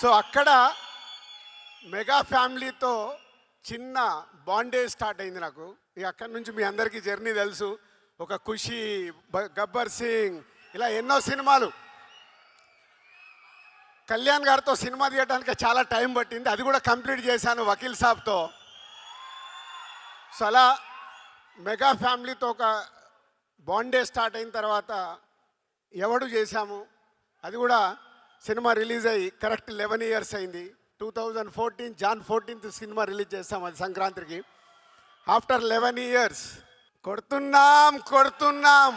So అక్కడ mega ఫ్యామిలీతో చిన్న బాండేజ్ స్టార్ట్ అయింది నాకు. ఇక అక్కడి నుంచి మీ అందరికీ జర్నీ తెలుసు. ఒక ఖుషి, గబ్బర్ సింగ్, ఇలా ఎన్నో సినిమాలు. కళ్యాణ్ గారితో సినిమా తీయడానికి చాలా టైం పట్టింది, అది కూడా కంప్లీట్ చేశాను వకీల్ సాబ్తో. సో అలా మెగా ఫ్యామిలీతో ఒక బాండే స్టార్ట్ అయిన తర్వాత ఎవడు చేశాము, అది కూడా సినిమా రిలీజ్ అయ్యి కరెక్ట్ 11 years అయింది. 2014 Jan 14th సినిమా రిలీజ్ చేస్తాం, అది సంక్రాంతికి. ఆఫ్టర్ 11 years కొడుతున్నాం,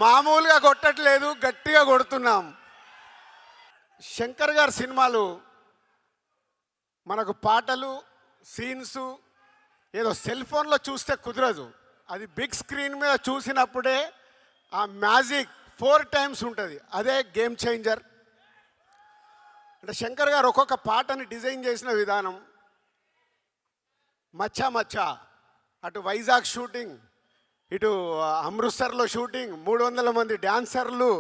మామూలుగా కొట్టట్లేదు, గట్టిగా కొడుతున్నాం. శంకర్ గారి సినిమాలు మనకు పాటలు, సీన్స్ ఏదో సెల్ ఫోన్లో చూస్తే కుదరదు, అది బిగ్ స్క్రీన్ మీద చూసినప్పుడే ఆ మ్యాజిక్ 4 times ఉంటుంది. అదే గేమ్ చేంజర్. అంటే శంకర్ గారు ఒక్కొక్క పాటని డిజైన్ చేసిన విధానం, మచ్చా మచ్చా, అటు వైజాగ్ షూటింగ్, ఇటు అమృత్సర్లో షూటింగ్, 300 మంది డ్యాన్సర్లు,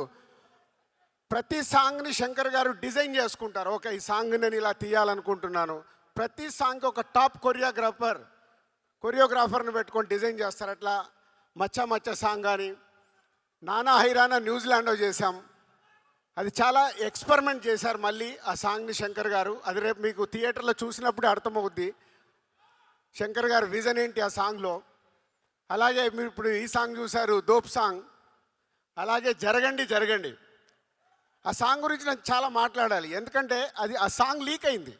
ప్రతి సాంగ్ని శంకర్ గారు డిజైన్ చేసుకుంటారు. ఓకే, ఈ సాంగ్ నేను ఇలా తీయాలనుకుంటున్నాను. ప్రతి సాంగ్కి ఒక టాప్ కొరియోగ్రాఫర్ని పెట్టుకొని డిజైన్ చేస్తారు. అట్లా మచ్చా మచ్చా సాంగ్ కానీ, నానా హైరానా న్యూజిలాండ్లో చేశాం. అది చాలా ఎక్స్పెరిమెంట్ చేశారు మళ్ళీ ఆ సాంగ్ని శంకర్ గారు. అది రేపు మీకు థియేటర్లో చూసినప్పుడే అర్థమవుద్ది శంకర్ గారు విజన్ ఏంటి ఆ సాంగ్లో. అలాగే మీరు ఇప్పుడు ఈ సాంగ్ చూశారు, దోప్ సాంగ్. అలాగే జరగండి. ఆ సాంగ్ గురించి నేను చాలా మాట్లాడాలి, ఎందుకంటే అది ఆ సాంగ్ లీక్ అయింది.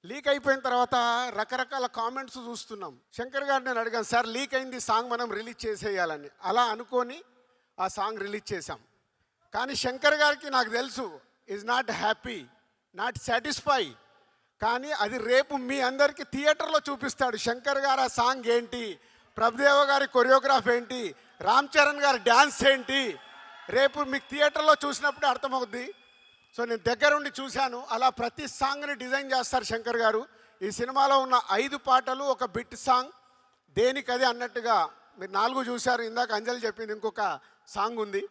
లీక్ అయిపోయిన తర్వాత రకరకాల కామెంట్స్ చూస్తున్నాం. శంకర్ గారు నేను అడిగాను, సార్ లీక్ అయింది సాంగ్, మనం రిలీజ్ చేసేయాలని. అలా అనుకొని ఆ సాంగ్ రిలీజ్ చేశాం. కానీ శంకర్ గారికి నాకు తెలుసు, is not happy, not satisfy. కానీ అది రేపు మీ అందరికీ థియేటర్లో చూపిస్తాడు. శంకర్ గారు ఆ సాంగ్ ఏంటి, ప్రభుదేవ గారి కొరియోగ్రాఫ్ ఏంటి, రామ్ చరణ్ గారి డ్యాన్స్ ఏంటి, రేపు మీకు థియేటర్లో చూసినప్పుడే అర్థమవుద్ది. సో నేను దగ్గరుండి చూశాను. అలా ప్రతి సాంగ్ని డిజైన్ చేస్తారు శంకర్ గారు. ఈ సినిమాలో ఉన్న 5 పాటలు ఒక బిట్ సాంగ్, దేనికదే అన్నట్టుగా. మీరు 4 చూశారు, ఇందాక అంజలి చెప్పింది ఇంకొక సాంగ్ ఉంది.